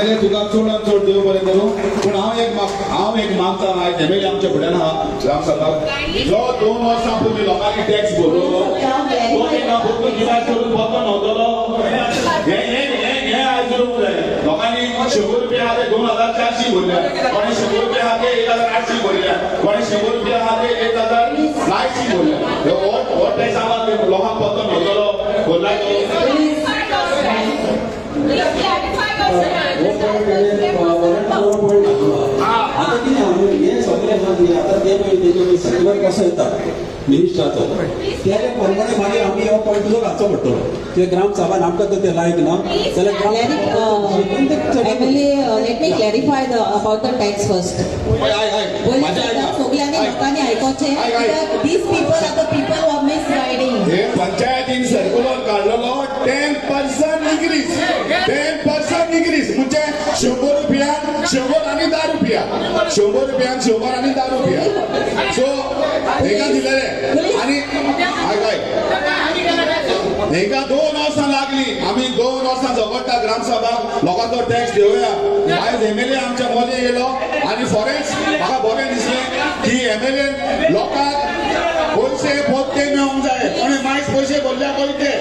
जाल्यार तुका चडांत चड देव बरें करूं. पूण हांव एक मागता आयज एमएलए आमच्या फुड्यान आहा ग्रामसभाक जो 2 वर्सां पयलीं लोकांनी टॅक्स भरलो तो कित्याक करून बंद नव्हतलो हे आयज करूंक जाय. लोकांनी 100 रुपया आहा ते 2400 भरल्या, कोणी 100 रुपया आहा ते 1800 भरल्या, कोणी 100 रुपया आहा ते 1900 भरल्या. हो टॅक्स आम्हाला लोकांक बंद नव्हतलो भरला आता कितें हे सगळें आता ते कसो येता मिनिस्टराचो त्या प्रमाणे मागीर आमी हो पॉयंट तुजो घालचो पडटलो. ते ग्राम सभान आमकां तर ते लायक ना जाल्यार MLA, let me clarify about the tax first. सगळ्यांनी लोकांनी आयकोचे. These people are the people who are misguiding. हे पंचायतीन सर्क्युलर काढलेलो 10% इन्क्रीज 10% इन्क्रीज म्हणजे 100 रुपयान 100 आणि 10 रुपया 100 रुपयान 100 आणि 10 रुपया. सो हेका दिलेले आणि हेका 2 वर्सां लागली. आम्ही 2 वर्सां झगडटा ग्रामसभाक लोकांचो टॅक्स देवया. आयज एमएलए आमच्या मदीं येयलो आणि फॉरेस्ट म्हाका बरें दिसलें की एमएलए लोकांक पयशे पोत्ते मेळोंक जाय. कोणी मायज पयशे भरल्या पयशे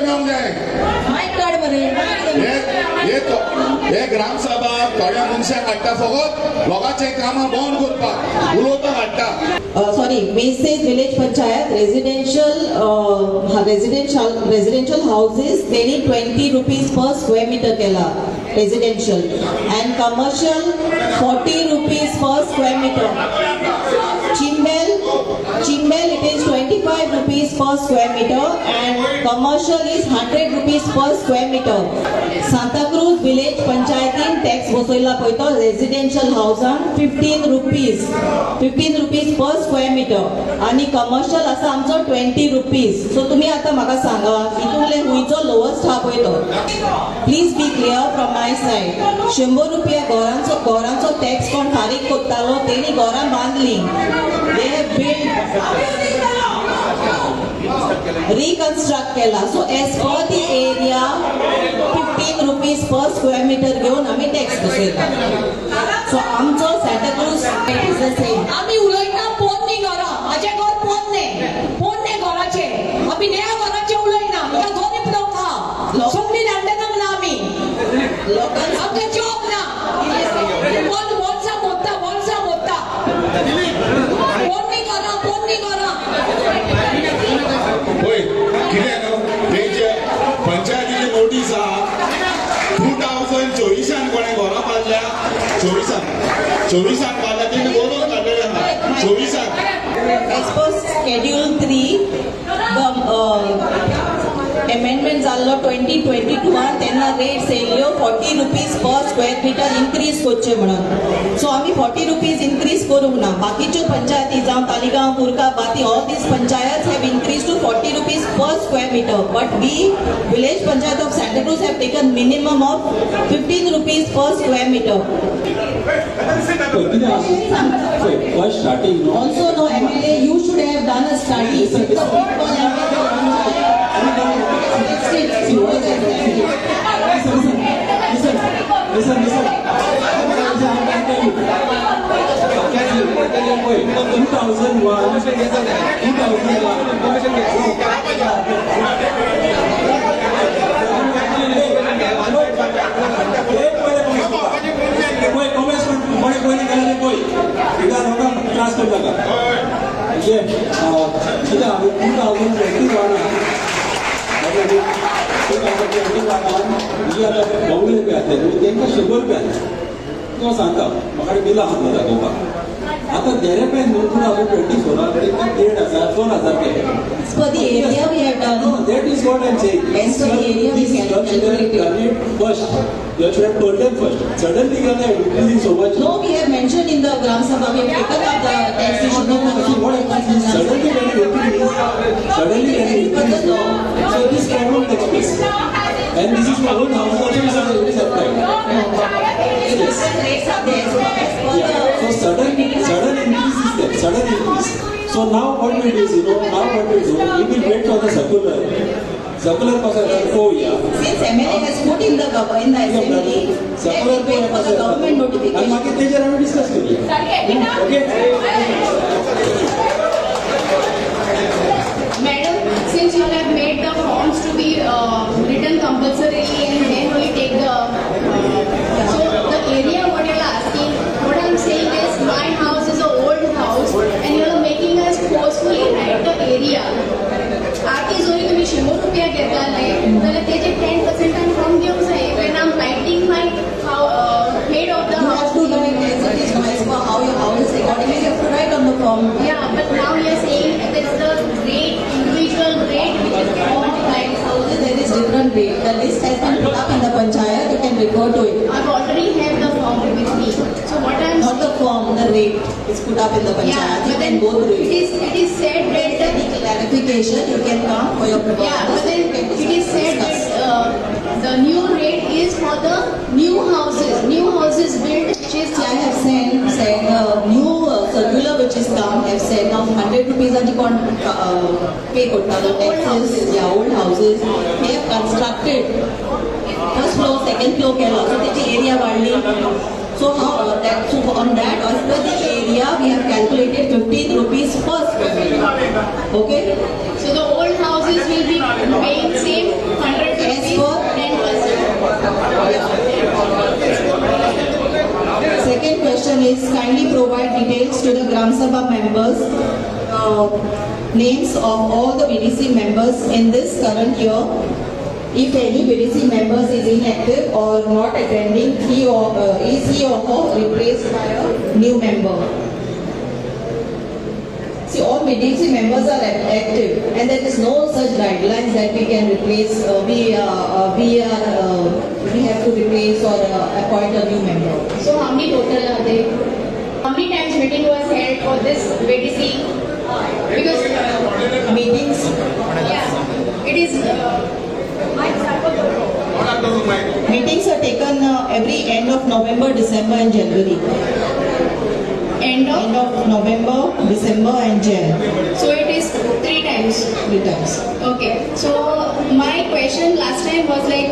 मेळोंक जाय. हे ग्रामसभा थोड्या मनशाक हाडटा फकत लोकांचे कामां बंद करपाक उलोवपाक हाडटा. Sorry, Message Village Panchayat residential houses त्यांनी 20 rupees per square meter केला residential and commercial 40 rupees per square meter. Chimbel it is 25 rupees per square meter and commercial is 100 rupees per square meter. Santa Cruz Village Panchayatin tax बसयला पळय तो residential housean 15 rupees per square meter आणि commercial असा आमचो 20 rupees. सो तुम्ही आता म्हाका सांगा इतुले हुयचो lowest हा पळय तो. Please be clear from my side. 100 रुपया घरांचो टॅक्स कोण फारीक करतालो तेणी घरां बांधली. They have built reconstruct केला. So as per the area 15 rupees per square meter घेऊन आम्ही टॅक्स बसयता. सो आमचो Santa Cruz is the same. आम्ही उलयता पोन्नी घरा माझे घर पोन्ने घराचे आम्ही नया घराचे उलयना या दोन्ही प्रथा सगळी लंडन ना आम्ही लोकांना आमचे जॉब ना कोण बोलसा मोठा पोन्नी घरा होय कितें तेंचे पंचायतीची नोटीस आहा 2024 कोणें घरां बांदल्या 24 बांदल्या तेणी बरोबर काडलेले आहा 24. As per Schedule 3, the amendment जाल्लो 2022 तेन्ना रेट्स येयल्ल्यो 40 rupees per square meter increase करचे म्हणून. सो आमी 40 rupees इन्क्रीज करूंक ना. बाकीच्यो पंचायती जावं तालिगांव कुरका बाती all these panchayats have increased to 40 rupees per square meter, but we village panchayat of Santa Cruz have taken minimum of 15 rupees per square meter. First starting Also no MLA, you should have done a study. The people सांगता म्हाका बिलां हाडून दाखोवपाक. आता देरेपे 2024 1,500 4,000 केले. as per the area we have done. That is what I'm saying. As per the area we have calculated. First, you should have told them first. Suddenly you are increasing so much. No, we have mentioned in the Gram Sabha, we have taken up the taxation. What happens is suddenly when you increase, so this problem takes place. And this is my own house also is applied. Rates are there. Yeah. So sudden increase is there. Sudden increase. So So now what we do is, we will wait for the circular. Circular कसं येतं पोवूया. Since MLA has put in the assembly, let me wait for the government आणि notification. मागीर तेजेर आमी discuss करूया. Okay. Madam, since you have made the forms to be written compulsorily and then we take the, so the area what you are asking, what I am saying is my house is an old house and you are making us forcefully write the area. आरती जोरी तुम्ही 100 रुपया घेतला नाही तर त्याचे 10% from घेऊन जाय when I'm writing my head of the You house. have to write as it is nice for how your house is accordingly, you have to write on the form. Yeah, but now you are saying that it's the rate, individual rate which is multiplied. Houses, there is different rate. The list has been put up in the panchayat, you can refer to it. I've already have the form with me. So what I'm Not the form, the rate is put up in the yeah, panchayat, you but can then go through it. it is said There is that any clarification, you can come for your proposal. yeah, but then You can it is said discuss. that the new rate is for the new houses built which is See, I have said new circular which is come, have said now 100 rupees are the pay kotta, the taxes, yeah, old houses, they have constructed first floor, second floor केला, so त्याची area वाढली. So on that, as per the area, we have calculated 15 rupees per square meter. Okay? so the old houses will be paying same 100 As rupees for- 10%. Second question is kindly provide details to the Gram Sabha members, names of all the BDC members in this current year. If any BDC members is inactive or not attending, is he or her replaced by a new member? See, all BDC members are active, and there is no such guidelines that we can replace. We have to replace or appoint a new member. So how many total are there? How many times meeting was held for this BDC? Because Meetings. yeah, it is Meetings are taken every end of November, December and January. end End of. of November, December and Jan. So it is 3 times. 3 times. Okay. So my question last time was like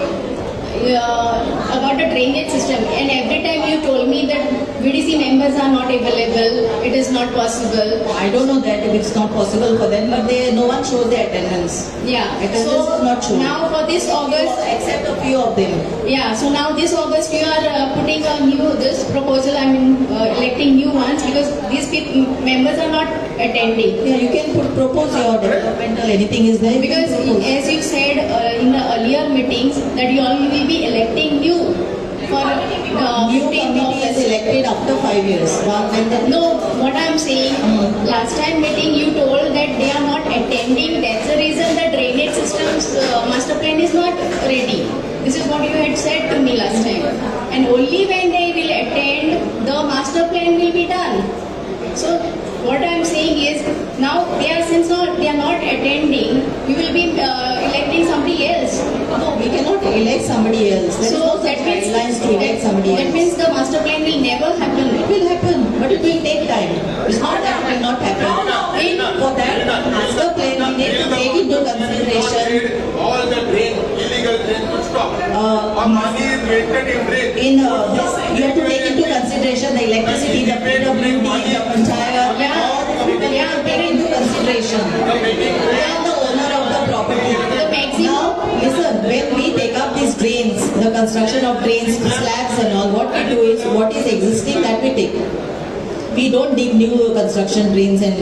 about the drainage system, and every time you told me that BDC members are not available. It is not possible. I don't know that if it's not possible for them, but no one shows their attendance. Yeah. Attendance So is not shown. now for this August, Except a few of them. yeah. So now this August you are putting a this proposal. I mean electing new ones because these members are not attending. Yeah, you can propose your developmental anything is there. you can Because propose. as you said in the earlier meetings that you all will be electing new for New 15th committee is August. elected after 5 years. When the No, what I am saying, last time meeting you told that they are not attending. That's the reason the drainage systems master plan is not ready. This is what you had said to me last time. And only when they will attend, the master plan will be done. So what I am saying is now since they are not attending, you will be electing somebody else. No, we cannot elect somebody else. There is no such guidelines to elect somebody that else. means the master plan will never happen. It will happen, but it will take time. It's not that it will not happen. For that, master plan, we need to take into consideration All the illegal drain will stop. Money is wasted in drain. in this, you have to take into consideration the electricity, the PWD, the panchayat, all the people you have to take into consideration. I am the owner of the property. Now, listen, when we take up these drains, the construction of drains, slabs and all, what we do is, what is existing that we take. We don't dig new construction drains and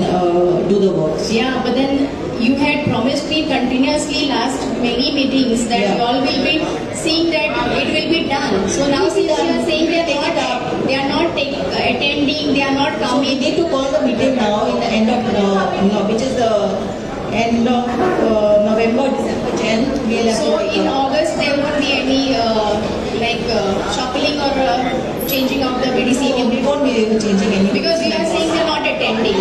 do the works. Yeah, but then you had promised me continuously last many meetings that Yeah. you all will be seeing that it will be done. So now since you are saying they are not attending, they are not So we coming. need to call the meeting now in the end of, which is the end of November, December, Jan. We'll have So to in August there won't be any shuffling or changing of the BDC we won't be changing any. because you are saying they are not attending.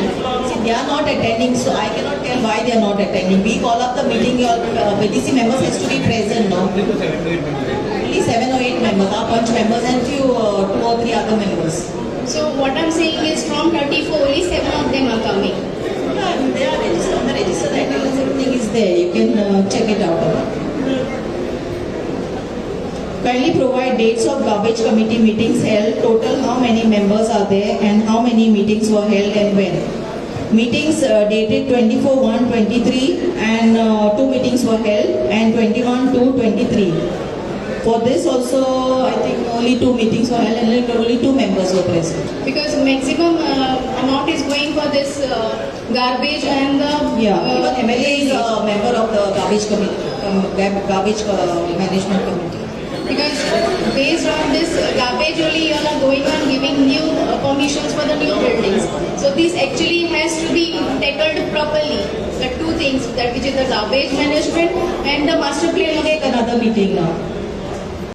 See, they are not attending, so I cannot tell why they are not attending. We call up the meeting, your BDC members has to be present, no? Only 7 or 8 members, our punch members and few 2 or 3 other members. So what I'm saying is from 34 only 7 of them are coming. Yeah, They are registered, on the register address, everything is there, you can check it out. Kindly provide dates of garbage committee meetings held, total how many members are there and how many meetings were held and when. Meetings dated 24/1/23 and 2 meetings were held and 21/2/23. For this also, I think only 2 meetings were held and only 2 members were present. Because maximum amount is going for this garbage and the Even MLA is a member of the garbage committee, garbage management committee. because based on this garbage only you all are going on giving new permissions for the new buildings. So this actually has to be tackled properly. The two things, that which is the garbage management and the master plan. We'll take another meeting now.